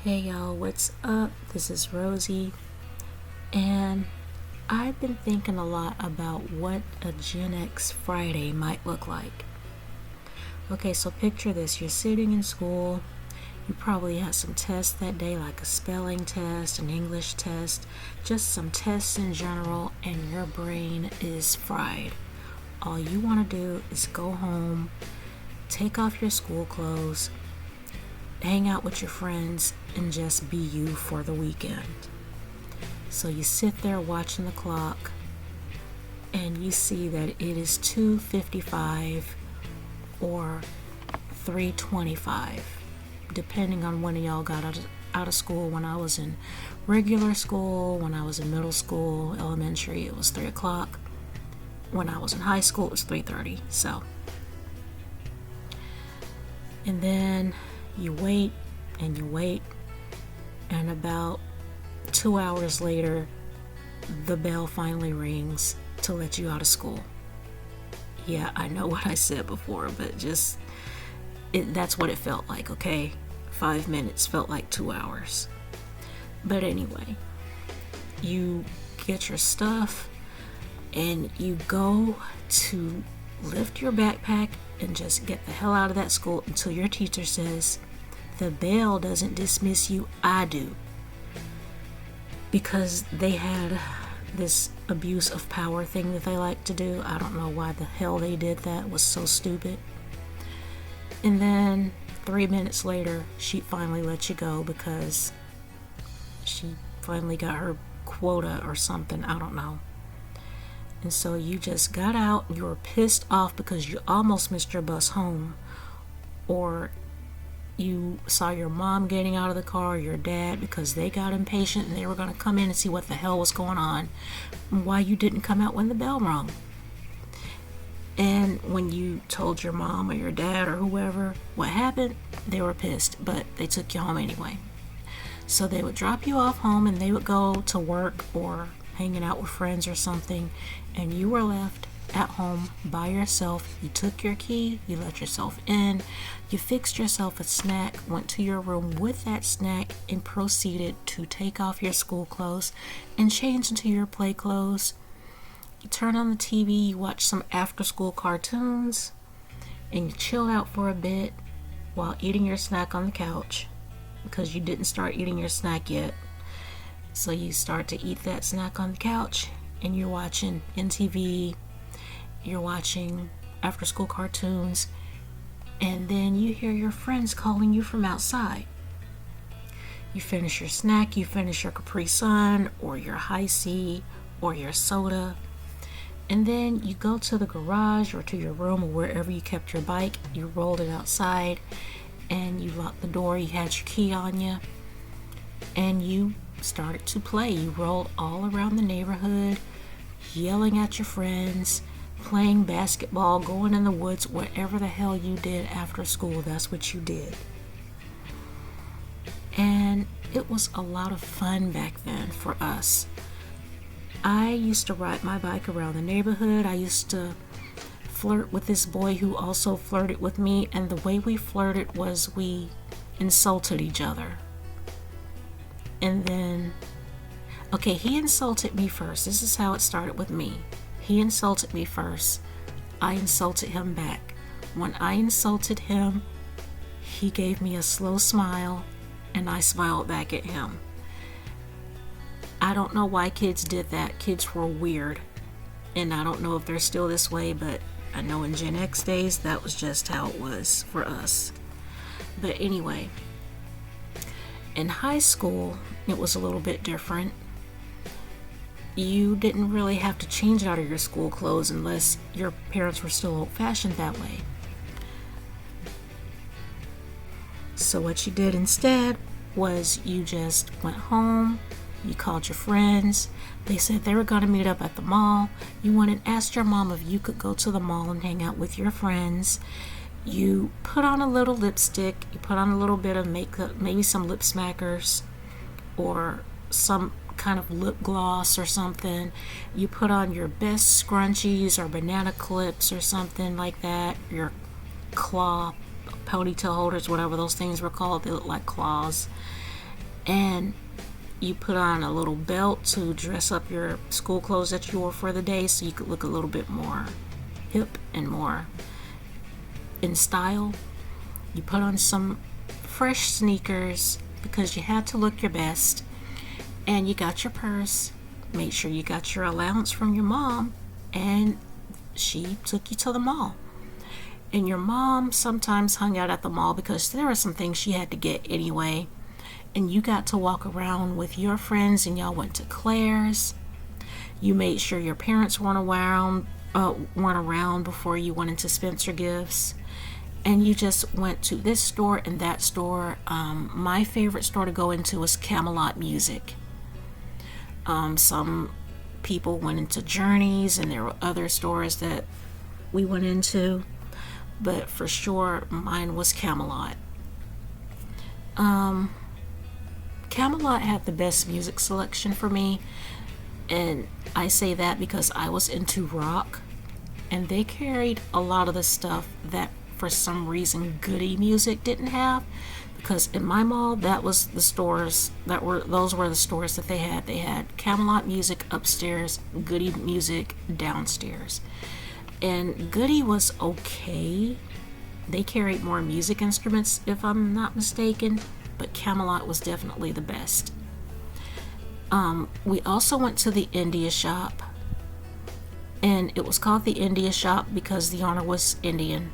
Hey y'all, what's up? This is Rosie, and I've been thinking a lot about what a Gen X Friday might look like. Okay, so picture this. You're sitting in school. You probably had some tests that day, like a spelling test, an English test, just some tests in general, and your brain is fried. All you want to do is go home, take off your school clothes, hang out with your friends, and just be you for the weekend. So you sit there watching the clock and you see that it is 2:55 or 3:25, depending on when y'all got out of school. When I was in regular school, when I was in middle school, elementary, it was 3 o'clock. When I was in high school, it was 3:30. And then you wait and you wait, and about 2 hours later, the bell finally rings to let you out of school. Yeah, I know what I said before, but that's what it felt like, okay? 5 minutes felt like 2 hours. But anyway, you get your stuff and you go to lift your backpack and just get the hell out of that school until your teacher says, "The bell doesn't dismiss you, I do." Because they had this abuse of power thing that they like to do. I don't know why the hell they did that. It was so stupid. And then 3 minutes later, she finally let you go because she finally got her quota or something. I don't know. And so you just got out, you were pissed off because you almost missed your bus home, or you saw your mom getting out of the car, or your dad, because they got impatient and they were going to come in and see what the hell was going on and why you didn't come out when the bell rang. And when you told your mom or your dad or whoever what happened, they were pissed, but they took you home anyway. So they would drop you off home and they would go to work or hanging out with friends or something, and you were left at home by yourself. You took your key, you let yourself in, you fixed yourself a snack, went to your room with that snack, and proceeded to take off your school clothes and change into your play clothes. You turn on the TV, you watch some after school cartoons, and you chill out for a bit while eating your snack on the couch, because you didn't start eating your snack yet. So you start to eat that snack on the couch, and you're watching NTV, you're watching after school cartoons, and then you hear your friends calling you from outside. You finish your snack, you finish your Capri Sun or your High C or your soda, and then you go to the garage or to your room or wherever you kept your bike. You rolled it outside and you locked the door, you had your key on you, and you started to play. You rolled all around the neighborhood, yelling at your friends, playing basketball, going in the woods, whatever the hell you did after school, that's what you did. And it was a lot of fun back then for us. I used to ride my bike around the neighborhood. I used to flirt with this boy who also flirted with me, and the way we flirted was we insulted each other. And then, okay, he insulted me first. This is how it started with me. He insulted me first. I insulted him back. When I insulted him, he gave me a slow smile, and I smiled back at him. I don't know why kids did that. Kids were weird. And I don't know if they're still this way, but I know in Gen X days, that was just how it was for us. But anyway, in high school, it was a little bit different. You didn't really have to change out of your school clothes unless your parents were still old-fashioned that way. So what you did instead was you just went home, you called your friends, they said they were going to meet up at the mall. You went and asked your mom if you could go to the mall and hang out with your friends. You put on a little lipstick, you put on a little bit of makeup, maybe some lip smackers or some kind of lip gloss or something. You put on your best scrunchies or banana clips or something like that, your claw ponytail holders, whatever those things were called. They look like claws. and you put on a little belt to dress up your school clothes that you wore for the day so you could look a little bit more hip and more in style. You put on some fresh sneakers because you had to look your best, and you got your purse. Made sure you got your allowance from your mom, and she took you to the mall. And your mom sometimes hung out at the mall because there were some things she had to get anyway. And you got to walk around with your friends, and y'all went to Claire's. You made sure your parents weren't around before you went into Spencer Gifts. And you just went to this store and that store. My favorite store to go into was Camelot Music. Some people went into Journeys, and there were other stores that we went into, but for sure mine was Camelot. Camelot had the best music selection for me, and I say that because I was into rock, and they carried a lot of the stuff that for some reason Goody Music didn't have, because in my mall those were the stores that they had. They had Camelot Music upstairs, Goody Music downstairs. And Goody was okay. They carried more music instruments, if I'm not mistaken, but Camelot was definitely the best. We also went to the India shop, and it was called the India shop because the owner was Indian.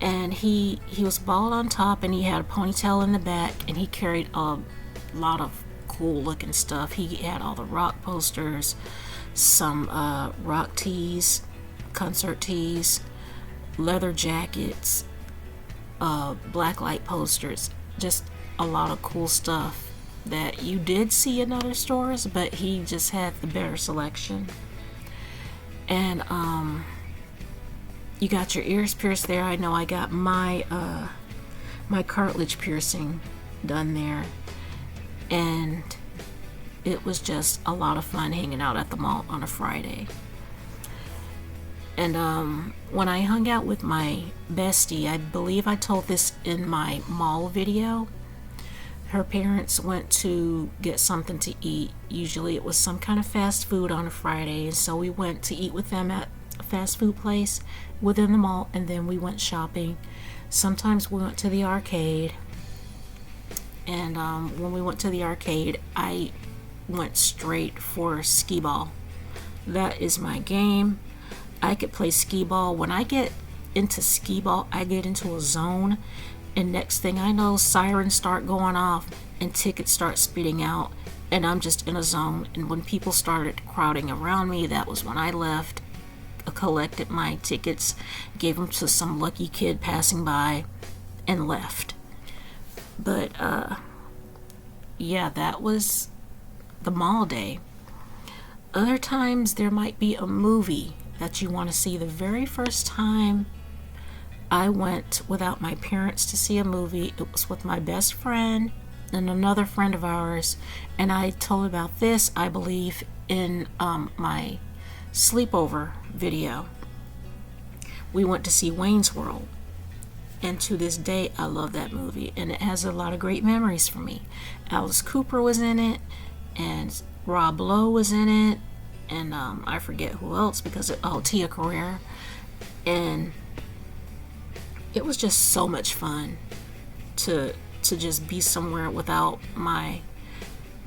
And he was bald on top, and he had a ponytail in the back, and he carried a lot of cool looking stuff. He had all the rock posters, some rock tees, concert tees, leather jackets, black light posters, just a lot of cool stuff that you did see in other stores, but he just had the better selection. And you got your ears pierced there. I know I got my cartilage piercing done there, and it was just a lot of fun hanging out at the mall on a Friday. And when I hung out with my bestie, I believe I told this in my mall video, her parents went to get something to eat. Usually it was some kind of fast food on a Friday, and so we went to eat with them at a fast food place within the mall, and then we went shopping. Sometimes we went to the arcade, and when we went to the arcade, I went straight for Skee-Ball. That is my game. I could play Skee-Ball. When I get into Skee-Ball, I get into a zone, and next thing I know, sirens start going off and tickets start spitting out, and I'm just in a zone. And when people started crowding around me, that was when I left, collected my tickets, gave them to some lucky kid passing by, and left. But yeah, that was the mall day. Other times there might be a movie that you want to see. The very first time I went without my parents to see a movie, it was with my best friend and another friend of ours, and I told about this, I believe, in my Sleepover video. We went to see Wayne's World, and to this day I love that movie, and it has a lot of great memories for me. Alice Cooper was in it, and Rob Lowe was in it, and I forget who else because Tia Carrere, and it was just so much fun to just be somewhere without my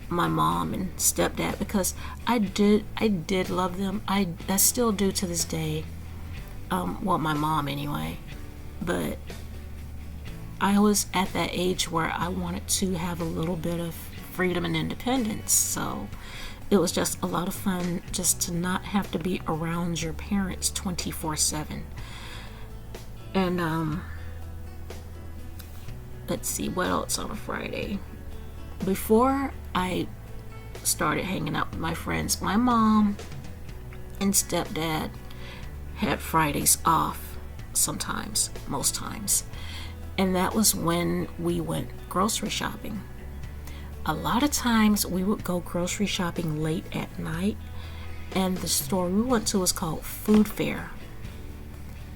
mom and stepdad, because I did love them. I still do to this day. Well, my mom anyway, but I was at that age where I wanted to have a little bit of freedom and independence, so it was just a lot of fun just to not have to be around your parents 24/7. And let's see, what else on a Friday? Before I started hanging out with my friends, my mom and stepdad had Fridays off sometimes, most times, and that was when we went grocery shopping. A lot of times we would go grocery shopping late at night, and the store we went to was called Food Fair,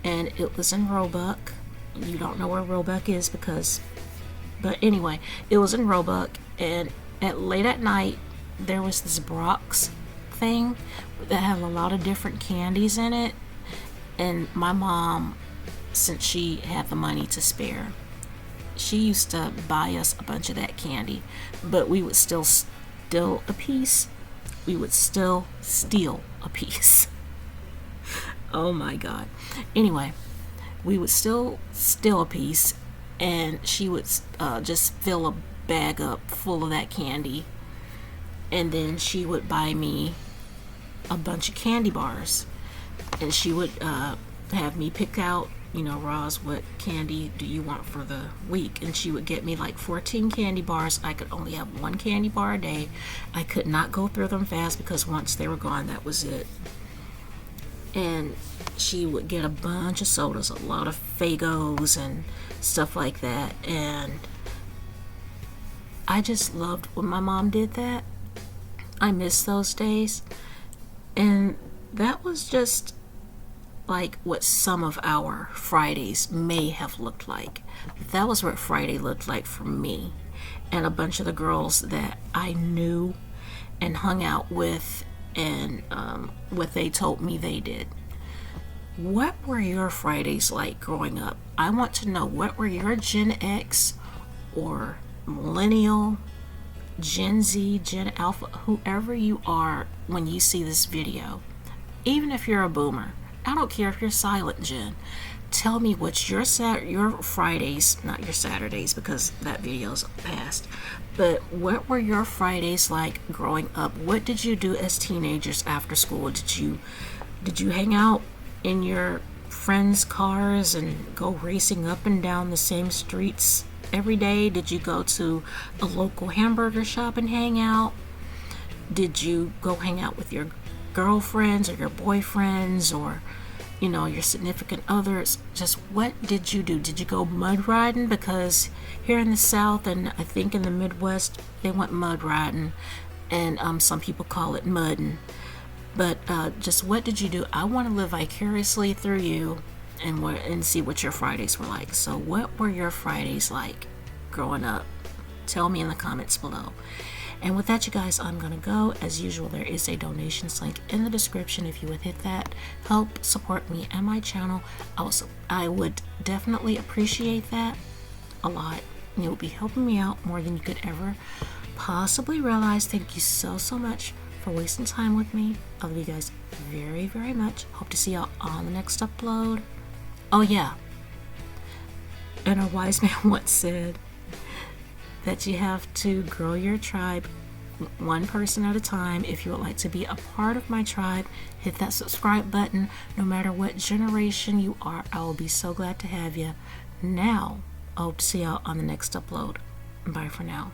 and it was in Roebuck. You don't know where Roebuck is because But anyway, it was in Roebuck, and late at night, there was this Brock's thing that had a lot of different candies in it. And my mom, since she had the money to spare, she used to buy us a bunch of that candy. But we would still steal a piece. We would still steal a piece. Oh my God. Anyway, we would still steal a piece, and she would just fill a bag up full of that candy, and then she would buy me a bunch of candy bars, and she would have me pick out, Roz, what candy do you want for the week? And she would get me like 14 candy bars. I could only have one candy bar a day. I could not go through them fast because once they were gone, that was it. And she would get a bunch of sodas, a lot of Fagos and stuff like that. And I just loved when my mom did that. I miss those days. And that was just like what some of our Fridays may have looked like. That was what Friday looked like for me and a bunch of the girls that I knew and hung out with, and what they told me they did. What were your Fridays like growing up? I want to know, what were your Gen X or Millennial, Gen Z, Gen Alpha, whoever you are when you see this video. Even if you're a boomer, I don't care if you're silent Gen. Tell me what's your Fridays, not your Saturdays because that video's past, but what were your Fridays like growing up? What did you do as teenagers after school? Did you hang out in your friends' cars and go racing up and down the same streets every day? Did you go to a local hamburger shop and hang out? Did you go hang out with your girlfriends or your boyfriends or your significant others? Just what did you do? Did you go mud riding? Because here in the South and I think in the Midwest they went mud riding, and some people call it mudding. But just what did you do? I want to live vicariously through you and see what your Fridays were like. So what were your Fridays like growing up? Tell me in the comments below. And with that, you guys, I'm going to go. As usual, there is a donations link in the description. If you would hit that, help support me and my channel. Also, I would definitely appreciate that a lot. You'll be helping me out more than you could ever possibly realize. Thank you so much for wasting time with me. I love you guys very, very much. Hope to see y'all on the next upload. Oh, yeah. And a wise man once said that you have to grow your tribe one person at a time. If you would like to be a part of my tribe, hit that subscribe button. No matter what generation you are, I will be so glad to have you. Now, I hope to see y'all on the next upload. Bye for now.